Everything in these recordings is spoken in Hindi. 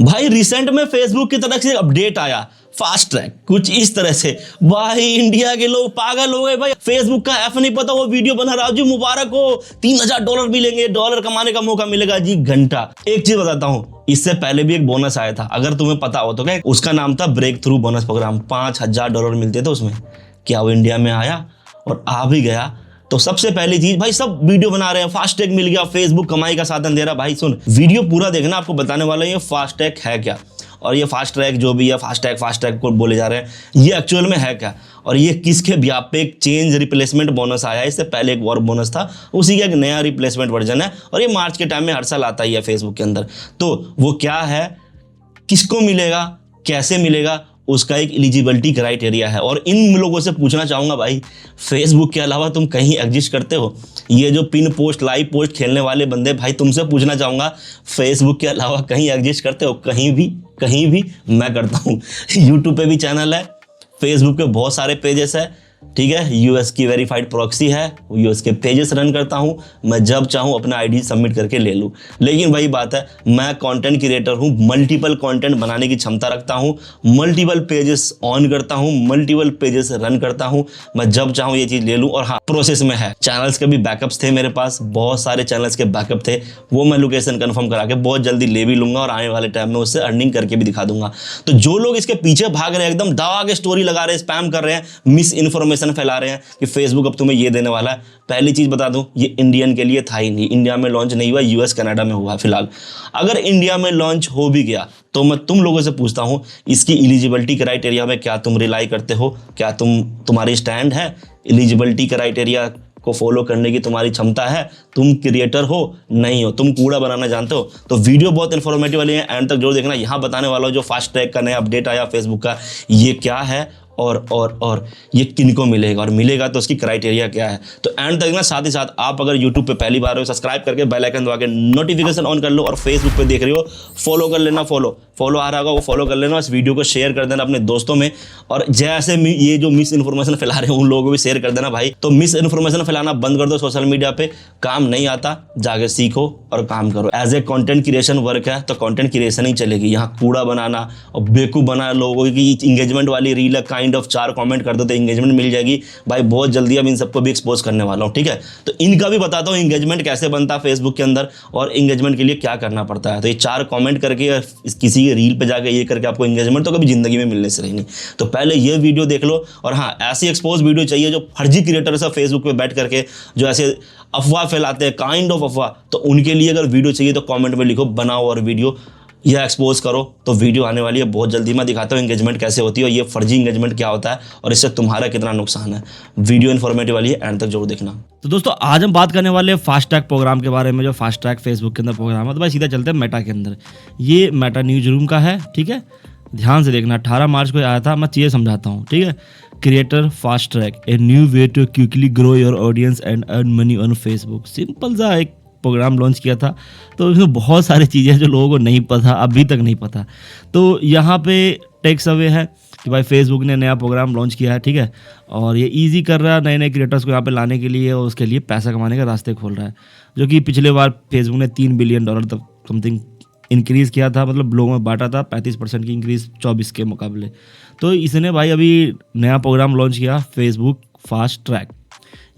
भाई रिसेंट में फेसबुक की तरफ से अपडेट आया, फास्ट ट्रैक कुछ इस तरह से। भाई इंडिया के लोग पागल हो गए भाई, फेसबुक का ऐप नहीं पता, वो वीडियो बना राजू मुबारक हो, $3000 मिलेंगे, डॉलर कमाने का मौका मिलेगा जी घंटा। एक चीज बताता हूँ, इससे पहले भी एक बोनस आया था, अगर तुम्हें पता हो तो। क्या उसका नाम था ब्रेक थ्रू बोनस प्रोग्राम, $5000 मिलते थे उसमें। क्या वो इंडिया में आया और आ भी गया? तो सबसे पहली चीज भाई, सब वीडियो बना रहे हैं, फास्टैग मिल गया, फेसबुक कमाई का साधन दे रहा। भाई सुन, वीडियो पूरा देखना, आपको बताने वाला है ये फास्टैग है क्या, और ये फास्ट ट्रैक जो भी है, फास्टैग को बोले जा रहे हैं, ये एक्चुअल में है क्या, और ये किसके ब्याह पे एक चेंज रिप्लेसमेंट बोनस आया है। इससे पहले एक और बोनस था, उसी का एक नया रिप्लेसमेंट वर्जन है, और ये मार्च के टाइम में हर साल आता ही है फेसबुक के अंदर। तो वो क्या है, किसको मिलेगा, कैसे मिलेगा, उसका एक एलिजिबिलिटी क्राइटेरिया है। और इन लोगों से पूछना चाहूँगा भाई, फेसबुक के अलावा तुम कहीं एग्जिस्ट करते हो? ये जो पिन पोस्ट, लाइव पोस्ट खेलने वाले बंदे, भाई तुमसे पूछना चाहूँगा, फेसबुक के अलावा कहीं एग्जिस्ट करते हो? कहीं भी, कहीं भी। मैं करता हूँ। यूट्यूब पे भी चैनल है, फेसबुक पे बहुत सारे पेजेस है, ठीक है, यूएस की वेरीफाइड प्रॉक्सी है, यूएस के पेजेस रन करता हूं, मैं जब चाहूं अपना आईडी सबमिट करके ले लूं। लेकिन वही बात है, मैं कंटेंट क्रिएटर हूं, मल्टीपल कंटेंट बनाने की क्षमता रखता हूं, मल्टीपल पेजेस ऑन करता हूं, मल्टीपल पेजेस रन करता हूं, मैं जब चाहूं ये चीज ले लूं। और हाँ, प्रोसेस में है, चैनल्स के भी बैकअप्स थे मेरे पास, बहुत सारे चैनल्स के बैकअप थे, वो मैं लोकेशन कंफर्म करा के बहुत जल्दी ले भी लूंगा, और आने वाले टाइम में उससे अर्निंग करके भी दिखा दूंगा। तो जो लोग इसके पीछे भाग रहे हैं, एकदम दवा के स्टोरी लगा रहे हैं, स्पैम कर रहे हैं, मिस इन्फॉर्मेशन फैला रहे हैं कि फेसबुक अब तुम्हें ये देने वाला है, पहली चीज बता दूं, ये इंडियन के लिए था ही नहीं, इंडिया में लॉन्च नहीं हुआ, यूएस कनाडा में हुआ फिलहाल। अगर इंडिया में लॉन्च हो भी गया तो मैं तुम लोगों से पूछता हूं, इसकी एलिजिबिलिटी क्राइटेरिया में क्या तुम रिलाई करते हो? क्या तुम्हारी स्टैंड है? एलिजिबिलिटी क्राइटेरिया को फॉलो करने की तुम्हारी क्षमता है? तुम क्रिएटर हो? नहीं हो? तुम कूड़ा बनाना जानते हो? तो वीडियो बहुत इन्फॉर्मेटिव वाली है, एंड तक जरूर देखना। यहाँ बताने वाला हूँ जो फास्ट ट्रैक का नया अपडेट आया फेसबुक का, ये क्या है और ये किनको मिलेगा, और मिलेगा तो उसकी क्राइटेरिया क्या है। तो एंड तक ना, साथ ही साथ आप अगर यूट्यूब पे पहली बार हो, सब्सक्राइब करके बेल आइकन दबा के नोटिफिकेशन ऑन कर लो, और फेसबुक पे देख रहे हो फॉलो कर लेना, फॉलो आ रहा होगा वो फॉलो कर लेना, इस वीडियो को शेयर कर देना अपने दोस्तों में, और जैसे ये जो मिस इन्फॉर्मेशन फैला रहे हैं उन लोगों को भी शेयर कर देना भाई। तो मिस इन्फॉर्मेशन फैलाना बंद कर दो सोशल मीडिया पे, काम नहीं आता, जाके सीखो और काम करो। As a content creation work है तो कंटेंट क्रिएशन ही चलेगी, यहाँ कूड़ा बनाना और बेवकूफ बना लोगों की इंगेजमेंट वाली रील है, काइंड ऑफ 4 कमेंट कर दो तो इंगेजमेंट मिल जाएगी भाई। बहुत जल्दी अब इन सबको भी एक्सपोज करने वाला हूँ, ठीक है। तो इनका भी बताता हूँ इंगेजमेंट कैसे बनता है फेसबुक के अंदर, और इंगेजमेंट के लिए क्या करना पड़ता है। तो ये 4 कमेंट करके किसी रील पे जाके ये करके आपको इंगेजमेंट तो कभी जिंदगी में मिलने से रही नहीं। तो पहले ये वीडियो देख लो, और हाँ, ऐसी एक्सपोज वीडियो चाहिए जो फर्जी क्रिएटर्स है फेसबुक पे बैठ करके जो ऐसे अफवाह फैलाते हैं, काइंड ऑफ अफवाह, तो उनके लिए अगर वीडियो चाहिए तो कमेंट में लिखो, बनाओ और वीडियो यह एक्सपोज करो। तो वीडियो आने वाली है बहुत जल्दी, मैं दिखाता हूँ इंगेजमेंट कैसे होती है, और ये फर्जी इंगेजमेंट क्या होता है, और इससे तुम्हारा कितना नुकसान है। वीडियो इन्फॉर्मेटिव वाली है, एंड तक जरूर देखना। तो दोस्तों आज हम बात करने वाले हैं फास्ट ट्रैक प्रोग्राम के बारे में, जो फास्ट ट्रैक फेसबुक के अंदर प्रोग्राम है। तो भाई सीधा चलते हैं मेटा के अंदर। ये मेटा न्यूज रूम का है, ठीक है, ध्यान से देखना। 18 मार्च को आया था, मैं चीज़ें समझाता हूँ, ठीक है। Creator fast track, a new way to quickly grow your audience and earn money on Facebook. Simple सा एक प्रोग्राम लॉन्च किया था, तो उसमें बहुत सारी चीज़ें जो लोगों को नहीं पता, अभी तक नहीं पता। तो यहाँ पे टेक्स अवे है कि भाई फेसबुक ने नया प्रोग्राम लॉन्च किया है, ठीक है, और ये इजी कर रहा है नए नए क्रिएटर्स को यहाँ पे लाने के लिए, और उसके लिए पैसा कमाने के रास्ते खोल रहा है। जो कि पिछले बार फेसबुक ने $3 बिलियन तक समथिंग इंक्रीज़ किया था, मतलब लोगों में बांटा था, 35% की इंक्रीज़ 24 के मुकाबले। तो इसने भाई अभी नया प्रोग्राम लॉन्च किया, फेसबुक फास्ट ट्रैक।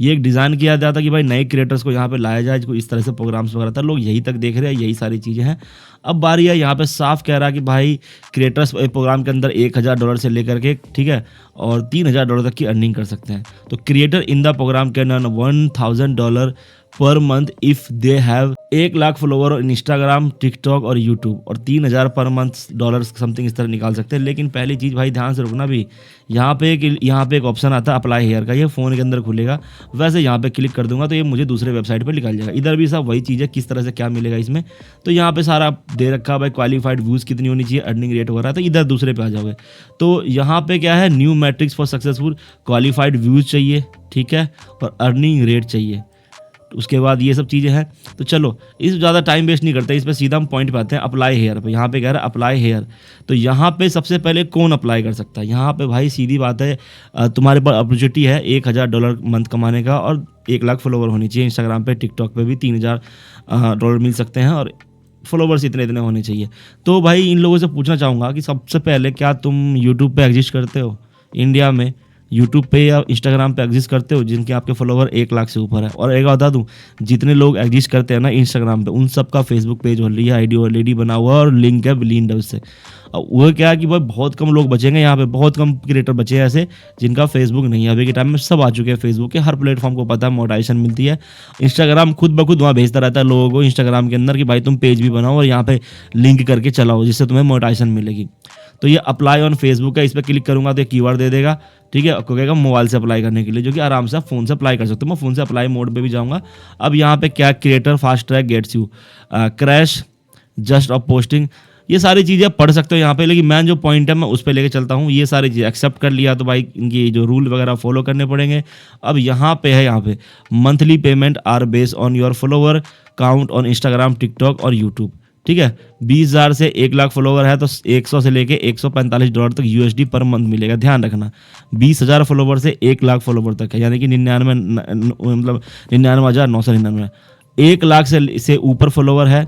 ये एक डिज़ाइन किया जाता कि भाई नए क्रिएटर्स को यहाँ पे लाया जाए, इस तरह से प्रोग्राम्स वगैरह था, लोग यही तक देख रहे हैं, यही सारी चीज़ें हैं। अब बारी है, यहाँ पे साफ कह रहा है कि भाई क्रिएटर्स प्रोग्राम के अंदर $1000 से लेकर के, ठीक है, और $3000 तक की अर्निंग कर सकते हैं। तो creator in the programme can earn $1000 per month if they have 1 lakh follower in Instagram, TikTok और यूट्यूब, और 3000 पर मंथ डॉलर समथिंग इस तरह निकाल सकते हैं। लेकिन पहली चीज़ भाई ध्यान से रुकना भी, यहाँ पे एक ऑप्शन आता है अप्लाई हेयर का, ये फ़ोन के अंदर खुलेगा। वैसे यहाँ पे क्लिक कर दूंगा तो ये मुझे दूसरे वेबसाइट पर निकाल जाएगा। इधर भी सब वही चीज़ है, किस तरह से क्या मिलेगा इसमें। तो यहाँ पे सारा दे रखा है भाई, क्वालिफाइड व्यूज़ कितनी होनी चाहिए, अर्निंग रेट वगैरह। तो इधर दूसरे पे आ जाओगे तो यहाँ पे क्या है, new matrix for successful, qualified views चाहिए, ठीक है, और अर्निंग रेट चाहिए। उसके बाद ये सब चीज़ें हैं। तो चलो इस ज़्यादा टाइम वेस्ट नहीं करते, इस पर सीधा हम पॉइंट पे आते हैं, अप्लाई हेयर पे। यहाँ पे कह रहा है अप्लाई हेयर, तो यहाँ पे सबसे पहले कौन अप्लाई कर सकता है? यहाँ पे भाई सीधी बात है, तुम्हारे पास अपॉर्चुनिटी है $1000 मंथ कमाने का, और 1 लाख फॉलोवर होनी चाहिए। इंस्टाग्राम पे, टिकटॉक पे भी $3000 मिल सकते हैं, और फॉलोवर्स इतने इतने होने चाहिए। तो भाई इन लोगों से पूछना चाहूँगा कि सबसे पहले क्या तुम यूट्यूब पे एग्जिस्ट करते हो इंडिया में? यूट्यूब पे या इंस्टाग्राम पे एग्जिस्ट करते हो जिनके आपके फॉलोवर 1 लाख से ऊपर है? और एक बता दूं, जितने लोग एग्जिस्ट करते हैं ना इंस्टाग्राम पे, उन सब का Facebook page already ID already बना हुआ है और लिंक है ब्लिंड है उससे। अब वो क्या है कि भाई बहुत कम लोग बचेंगे यहाँ पे, बहुत कम क्रिएटर बचे हैं ऐसे जिनका फेसबुक नहीं है। अभी के टाइम में सब आ चुके हैं फेसबुक के, हर प्लेटफॉर्म को पता है मोनेटाइजेशन मिलती है। इंस्टाग्राम खुद ब खुद वहाँ भेजता रहता है लोगों को इंस्टाग्राम के अंदर कि भाई तुम पेज भी बनाओ और यहाँ पे लिंक करके चलाओ जिससे तुम्हें मोनेटाइजेशन मिलेगी। तो ये अप्लाई ऑन फेसबुक है, इस पर क्लिक करूंगा तो ये कीवर्ड दे देगा, ठीक है, आपको कहेगा मोबाइल से अप्लाई करने के लिए, जो कि आराम से आप फोन से अप्लाई कर सकते हो। मैं फोन से अप्लाई मोड पे भी जाऊंगा। अब यहाँ पे क्या, creator fast track gets you, cash just of posting, ये सारी चीज़ें पढ़ सकते हो यहाँ पे, लेकिन मैं जो पॉइंट है मैं उस पर लेके चलता हूँ। ये सारी चीज़ें एक्सेप्ट कर लिया तो भाई इनकी जो रूल वगैरह फॉलो करने पड़ेंगे। अब यहाँ पे है, यहाँ पे monthly payment are based on your follower count on Instagram, TikTok और यूट्यूब, ठीक है। 20,000 से 1 लाख फॉलोवर है तो 100 से लेके $145 तक USD पर मंथ मिलेगा। ध्यान रखना 20,000 फॉलोवर से 1 लाख फॉलोवर तक है, यानी कि 99,999। 1 लाख से ऊपर फॉलोवर है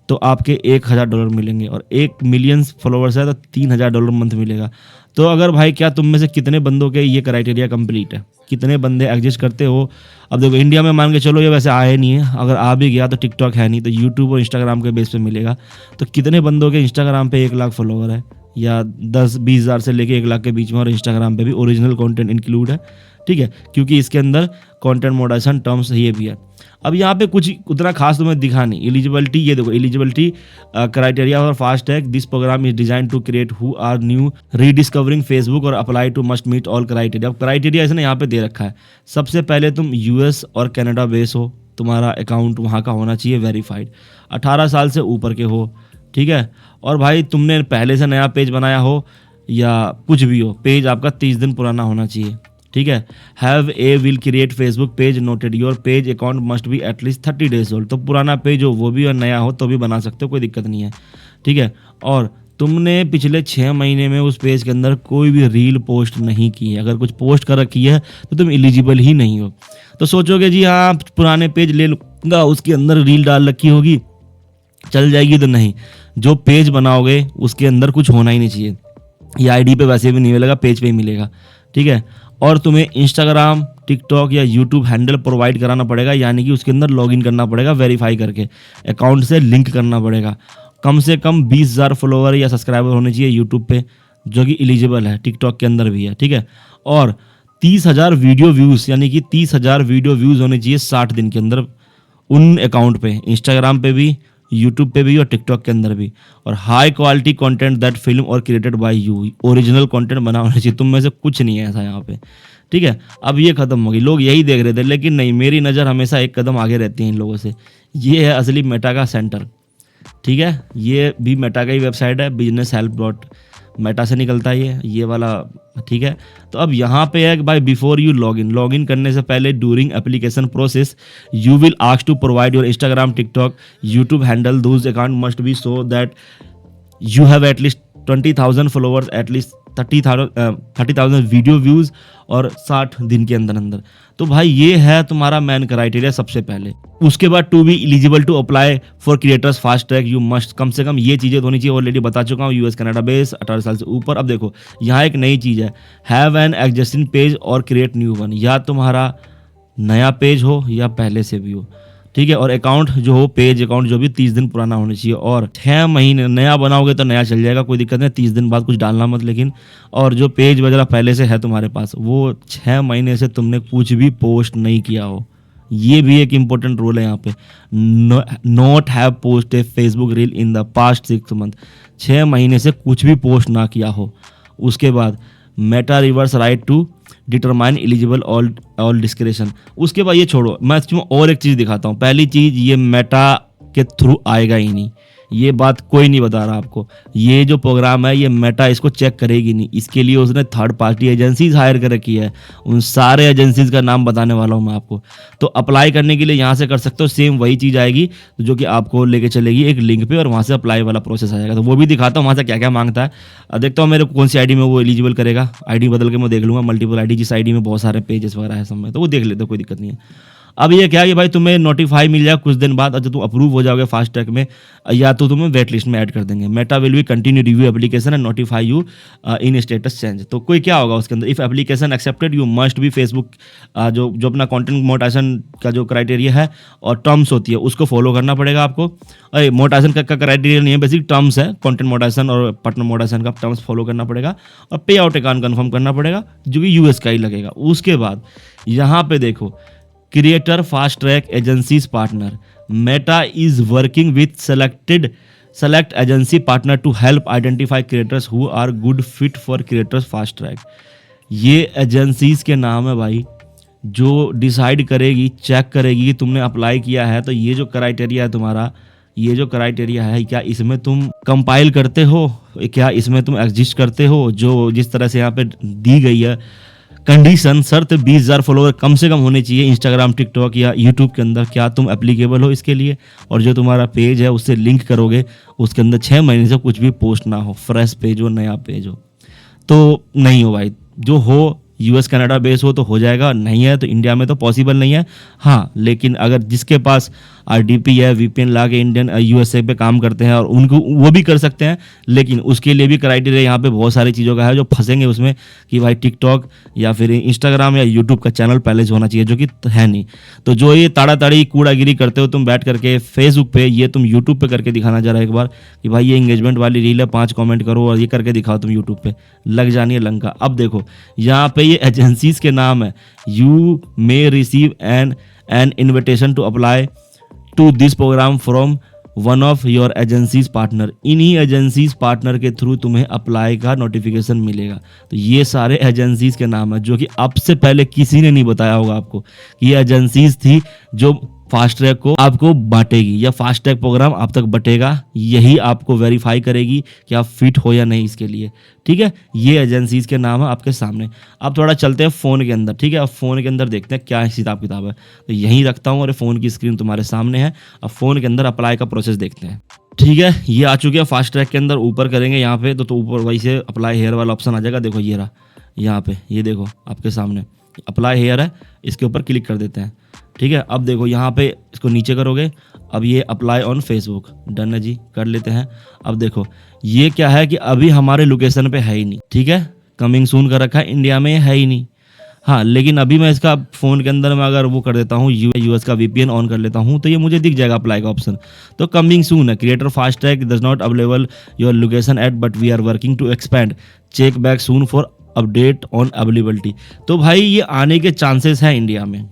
तो आपके $1,000 मिलेंगे, और 1 मिलियन फॉलोवर्स है तो $3,000 मंथ मिलेगा। तो अगर भाई क्या तुम में से कितने बंदों के ये क्राइटेरिया कंप्लीट है, कितने बंदे एग्जिस्ट करते हो? अब देखो इंडिया में मान के चलो ये वैसे आए नहीं है, अगर आ भी गया तो टिकटॉक है नहीं, तो यूट्यूब और इंस्टाग्राम के बेस पे मिलेगा। तो कितने बंदों के इंस्टाग्राम पे 1 लाख फॉलोवर है, या 10-20 हज़ार से लेके 1 लाख के बीच में, और इंस्टाग्राम पे भी ओरिजिनल कंटेंट इंक्लूड है, ठीक है, क्योंकि इसके अंदर कंटेंट मॉडरेशन टर्म्स ये भी है। अब यहाँ पे कुछ उतना खास तुम्हें दिखा नहीं। एलिजिबिलिटी, ये देखो eligibility criteria for fast track, this program is design to create who are new rediscovering Facebook और apply to must meet all criteria. अब क्राइटेरिया इसने यहाँ पे दे रखा है, सबसे पहले तुम US और कनाडा बेस हो, तुम्हारा अकाउंट वहाँ का होना चाहिए वेरीफाइड, 18 साल से ऊपर के हो, ठीक है, और भाई तुमने पहले से नया पेज बनाया हो या कुछ भी हो, पेज आपका 30 दिन पुराना होना चाहिए, ठीक है। Have a will create Facebook page noted your page account must be at least 30 days old. तो पुराना पेज हो वो भी और नया हो तो भी बना सकते हो, कोई दिक्कत नहीं है, ठीक है। और तुमने पिछले 6 महीने में उस पेज के अंदर कोई भी रील पोस्ट नहीं की है। अगर कुछ पोस्ट कर रखी है तो तुम एलिजिबल ही नहीं हो। तो सोचोगे जी हाँ पुराने पेज ले लूँगा, उसके अंदर रील डाल रखी होगी चल जाएगी, तो नहीं। जो पेज बनाओगे उसके अंदर कुछ होना ही नहीं चाहिए। ये आईडी पे वैसे भी नहीं मिलेगा, पेज पे ही मिलेगा, ठीक है। और तुम्हें इंस्टाग्राम, टिकटॉक या यूट्यूब हैंडल प्रोवाइड कराना पड़ेगा, यानी कि उसके अंदर लॉगिन करना पड़ेगा वेरीफाई करके, अकाउंट से लिंक करना पड़ेगा। कम से कम 20,000 फॉलोवर या सब्सक्राइबर होने चाहिए यूट्यूब पे, जो कि एलिजिबल है, टिकटॉक के अंदर भी है, ठीक है। और 30,000 वीडियो व्यूज़, यानी कि 30,000 वीडियो व्यूज़ होने चाहिए 60 दिन के अंदर उन अकाउंट पे, इंस्टाग्राम पे भी, यूट्यूब पे भी और टिकटॉक के अंदर भी। और high quality content that film और created by you, original content बना होना चाहिए। तुम में से कुछ नहीं है ऐसा यहाँ पे, ठीक है। अब ये खत्म हो गई, लोग यही देख रहे थे, लेकिन नहीं, मेरी नज़र हमेशा एक कदम आगे रहती है इन लोगों से। ये है असली मेटा का सेंटर, ठीक है। ये भी मेटा का ही वेबसाइट है, बिजनेस हेल्प डॉट मेटा से निकलता है ये वाला, ठीक है। तो अब यहाँ पे है भाई बिफोर यू लॉगिन करने से पहले during application process you will ask to provide your Instagram, TikTok, YouTube handle, those account must be so that you have at least 20,000 followers, at least 30,000 video views और 60 दिन के अंदर अंदर। तो भाई ये है तुम्हारा मेन क्राइटेरिया सबसे पहले। उसके बाद to be eligible to apply for creators fast track you must, कम से कम ये चीज़ें होनी चाहिए, ऑलरेडी बता चुका हूँ, US कनाडा बेस, 18 साल से ऊपर। अब देखो यहाँ एक नई चीज़ है, हैव एन एग्जिस्टिंग पेज और क्रिएट न्यू वन, या तुम्हारा नया पेज हो या पहले से भी हो, ठीक है। और अकाउंट जो हो, पेज अकाउंट जो भी 30 दिन पुराना होना चाहिए, और 6 महीने नया बनाओगे तो नया चल जाएगा, कोई दिक्कत नहीं, 30 दिन बाद कुछ डालना मत लेकिन। और जो पेज वगैरह पहले से है तुम्हारे पास, वो 6 महीने से तुमने कुछ भी पोस्ट नहीं किया हो। ये भी एक इंपॉर्टेंट रूल है यहाँ पे, not have post A Facebook reel in the past 6 month, 6 महीने से कुछ भी पोस्ट ना किया हो। उसके बाद Meta reserves right to determine eligible all description. उसके बाद ये छोड़ो, मैं तुम्हें और एक चीज़ दिखाता हूँ। पहली चीज़, ये मेटा के थ्रू आएगा ही नहीं, ये बात कोई नहीं बता रहा आपको। ये जो प्रोग्राम है ये मेटा इसको चेक करेगी नहीं, इसके लिए उसने थर्ड पार्टी एजेंसीज हायर कर रखी है। उन सारे एजेंसीज का नाम बताने वाला हूँ मैं आपको। तो अप्लाई करने के लिए यहाँ से कर सकते हो, सेम वही चीज़ आएगी जो कि आपको लेके चलेगी एक लिंक पे, और वहाँ से अप्लाई वाला प्रोसेस आएगा। तो वो भी दिखाता हूँ वहाँ से क्या क्या मांगता है। देखता हूँ मेरे कौन सी आईडी में वो एलिजिबल करेगा, आईडी बदल के मैं देख लूँगा, मल्टीपल आईडी, जिस आईडी में बहुत सारे पेजेस वगैरह है सब में, तो वो देख लेते, कोई दिक्कत नहीं है। अब ये क्या कि भाई तुम्हें नोटिफाई मिल जाएगा कुछ दिन बाद, और जब तुम अप्रूव हो जाओगे फास्ट ट्रैक में, या तो तुम्हें वेट लिस्ट में ऐड कर देंगे। Meta will be continue review application and notify you in status change. तो कोई क्या होगा उसके अंदर, if application accepted you must भी फेसबुक जो जो अपना कंटेंट मोनेटाइजेशन का जो क्राइटेरिया है और टर्म्स होती है उसको फॉलो करना पड़ेगा आपको। अरे मोनेटाइजेशन का क्राइटेरिया नहीं है, बेसिक टर्म्स है, कंटेंट मोनेटाइजेशन और पार्टनर मोनेटाइजेशन का टर्म्स फॉलो करना पड़ेगा, और पे आउट अकाउंट कन्फर्म करना पड़ेगा जो कि यूएस का ही लगेगा। उसके बाद यहाँ पे देखो, creator fast track agencies partner, Meta is working with select agency partner to help identify creators who are good fit for creators fast track. ये एजेंसीज के नाम है भाई, जो डिसाइड करेगी, चेक करेगी कि तुमने अप्लाई किया है तो ये जो क्राइटेरिया है तुम्हारा, ये जो क्राइटेरिया है, क्या इसमें तुम कंपाइल करते हो, क्या इसमें तुम एग्जिस्ट करते हो, जो जिस तरह से यहाँ पे दी गई है कंडीशन, शर्त 20,000 फॉलोअर कम से कम होने चाहिए इंस्टाग्राम, टिकटॉक या यूट्यूब के अंदर, क्या तुम एप्लीकेबल हो इसके लिए, और जो तुम्हारा पेज है उससे लिंक करोगे उसके अंदर 6 महीने से कुछ भी पोस्ट ना हो, फ्रेश पेज हो, नया पेज हो, तो नहीं हो भाई। जो हो यूएस कनाडा बेस हो तो हो जाएगा, नहीं है तो इंडिया में तो पॉसिबल नहीं है। हाँ, लेकिन अगर जिसके पास आरडीपी है, वीपीएन ला के इंडियन यूएसए पे काम करते हैं और उनको वो भी कर सकते हैं, लेकिन उसके लिए भी क्राइटेरिया यहाँ पे बहुत सारी चीज़ों का है जो फंसेंगे उसमें कि भाई टिकटॉक या फिर इंस्टाग्राम या यूट्यूब का चैनल पहले से होना चाहिए, जो कि है नहीं। तो जो ये ताड़ाताड़ी कूड़ागिरी करते हो तुम बैठ करके फेसबुक पे, ये तुम यूट्यूब पे करके दिखाना जरा एक बार कि भाई ये इंगेजमेंट वाली रील है, 5 कमेंट करो और ये करके दिखाओ तुम यूट्यूब पे, लग जानी है लंका। अब देखो यहाँ पे ये एजेंसीज के नाम है, you may receive an invitation to apply to this program from one of your agencies partner. इन्हीं एजेंसीज पार्टनर के थ्रू तुम्हें अप्लाई का नोटिफिकेशन मिलेगा। तो ये सारे एजेंसीज के नाम है जो कि अब से पहले किसी ने नहीं बताया होगा आपको कि ये एजेंसीज थी जो फास्ट ट्रैक को आपको बांटेगी, या फास्ट ट्रैक प्रोग्राम आप तक बटेगा, यही आपको वेरीफाई करेगी कि आप फिट हो या नहीं इसके लिए। ठीक है, ये एजेंसीज के नाम है आपके सामने। अब थोड़ा चलते हैं फ़ोन के अंदर। ठीक है, अब फ़ोन के अंदर देखते हैं क्या हिसाब किताब है। तो यहीं रखता हूँ और फ़ोन की स्क्रीन तुम्हारे सामने है। अब फ़ोन के अंदर अप्लाई का प्रोसेस देखते हैं। ठीक है, ये आ चुके हैं फास्ट ट्रैक के अंदर। ऊपर करेंगे यहाँ पे तो ऊपर वही से अप्लाई हेयर वाला ऑप्शन आ जाएगा। देखो ये रहा यहाँ पे, ये देखो आपके सामने अप्लाई हेयर है, इसके ऊपर क्लिक कर देते हैं। ठीक है, अब देखो यहाँ पे इसको नीचे करोगे, अब ये अप्लाई ऑन फेसबुक, डन है जी, कर लेते हैं। अब देखो ये क्या है कि अभी हमारे लोकेशन पे है ही नहीं। ठीक है, कमिंग सून कर रखा है, इंडिया में है ही नहीं। हाँ, लेकिन अभी मैं इसका फ़ोन के अंदर मैं अगर वो कर देता हूँ, यूएस का वीपीएन ऑन कर लेता हूँ, तो ये मुझे दिख जाएगा अप्लाई का ऑप्शन। तो कमिंग सून है, creator fast track does not available your location at but we are working to expand, check back soon for update on availability. तो भाई ये आने के चांसेस हैं इंडिया में।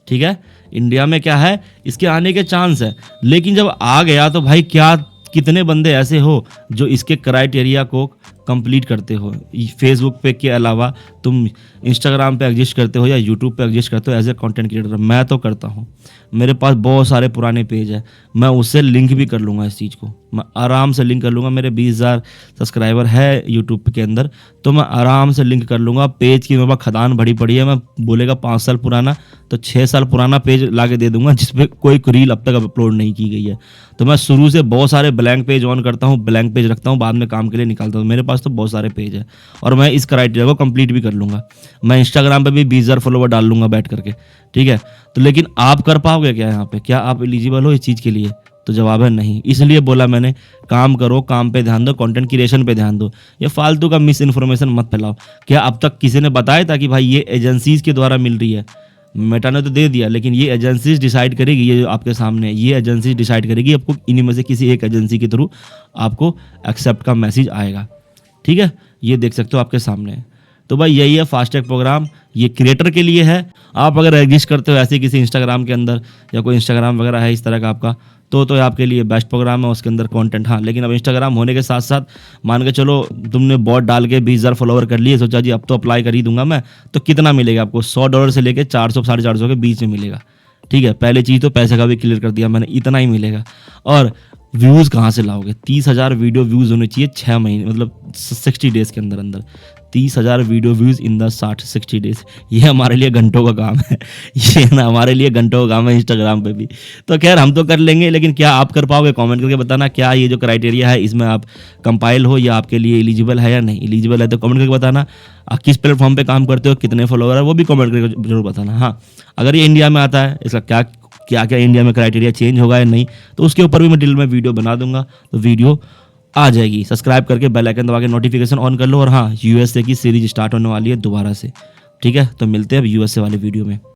ठीक है, इंडिया में क्या है, इसके आने के चांस है। लेकिन जब आ गया तो भाई क्या कितने बंदे ऐसे हो जो इसके क्राइटेरिया को कंप्लीट करते हो। फेसबुक पे के अलावा तुम इंस्टाग्राम पे एग्जिस्ट करते हो या यूट्यूब पे एग्जिस्ट करते हो एज ए कंटेंट क्रिएटर। मैं तो करता हूँ, मेरे पास बहुत सारे पुराने पेज है, मैं उससे लिंक भी कर लूँगा इस चीज़ को, मैं आराम से लिंक कर लूँगा। मेरे 20,000 सब्सक्राइबर है यूट्यूब के अंदर, तो मैं आराम से लिंक कर लूँगा। पेज की मेरे पास खदान भरी पड़ी है, मैं बोलेगा 5 साल पुराना तो 6 साल पुराना पेज ला के दे दूँगा जिसपे कोई रील अब तक अपलोड नहीं की गई है। तो मैं शुरू से बहुत सारे ब्लैंक पेज ऑन करता हूँ, ब्लैंक पेज रखता हूँ, बाद में काम के लिए निकालता हूँ। मेरे पास तो बहुत सारे पेज है और मैं इस क्राइटेरिया को कंप्लीट भी कर लूँगा। मैं इंस्टाग्राम पे भी 20,000 फॉलोवर डाल लूँगा बैठ करके। ठीक है, तो लेकिन आप कर पाओगे क्या यहाँ पे, क्या आप एलिजिबल हो इस चीज़ के लिए? तो जवाब है नहीं। इसलिए बोला मैंने, काम करो, काम पे ध्यान दो, कंटेंट क्रिएशन पे ध्यान दो, ये फालतू का मिस इन्फॉर्मेशन मत फैलाओ। क्या अब तक किसी ने बताया था कि भाई ये एजेंसीज के द्वारा मिल रही है? मेटा ने तो दे दिया, लेकिन ये एजेंसीज डिसाइड करेगी। ये जो आपके सामने है, ये एजेंसीज डिसाइड करेगी, आपको इन्हीं में से किसी एक एजेंसी के थ्रू आपको एक्सेप्ट का मैसेज आएगा। ठीक है, ये देख सकते हो आपके सामने है। तो भाई यही है फास्ट ट्रैक प्रोग्राम, ये क्रिएटर के लिए है। आप अगर एग्जिस्ट करते हो ऐसे किसी इंस्टाग्राम के अंदर या कोई इंस्टाग्राम वगैरह है इस तरह का आपका, तो आपके लिए बेस्ट प्रोग्राम है, उसके अंदर कंटेंट। हाँ, लेकिन अब इंस्टाग्राम होने के साथ साथ मान के चलो तुमने बॉट डाल के 20,000 फॉलोवर कर लिए, सोचा जी अब तो अप्लाई कर ही दूंगा मैं, तो कितना मिलेगा आपको? $100 से लेके 400 450 के बीच में मिलेगा। ठीक है, पहले चीज़ तो पैसे का भी क्लियर कर दिया मैंने, इतना ही मिलेगा। और व्यूज़ कहाँ से लाओगे? 30,000 वीडियो व्यूज़ होने चाहिए 6 महीने, मतलब 60 डेज़ के अंदर अंदर 30,000 video views in the 60 days. ये हमारे लिए घंटों का काम है, ये ना हमारे लिए घंटों का काम है इंस्टाग्राम पे भी। तो खैर हम तो कर लेंगे, लेकिन क्या आप कर पाओगे? कमेंट करके बताना, क्या ये जो क्राइटेरिया है इसमें आप कंपाइल हो या आपके लिए एलिजिबल है या नहीं। एलिजिबल है तो कमेंट करके बताना। आप किस प्लेटफॉर्म पे काम करते हो, कितने फॉलोअर है, वो भी कमेंट करके जरूर बताना। हाँ, अगर ये इंडिया में आता है, इसका क्या क्या इंडिया में क्राइटेरिया चेंज होगा या नहीं, तो उसके ऊपर भी मैं डिटेल में वीडियो बना दूंगा, तो वीडियो आ जाएगी। सब्सक्राइब करके बेल आइकन दबा के नोटिफिकेशन ऑन कर लो। और हाँ, यूएसए की सीरीज स्टार्ट होने वाली है दोबारा से, ठीक है? तो मिलते हैं अब यूएसए वाले वीडियो में।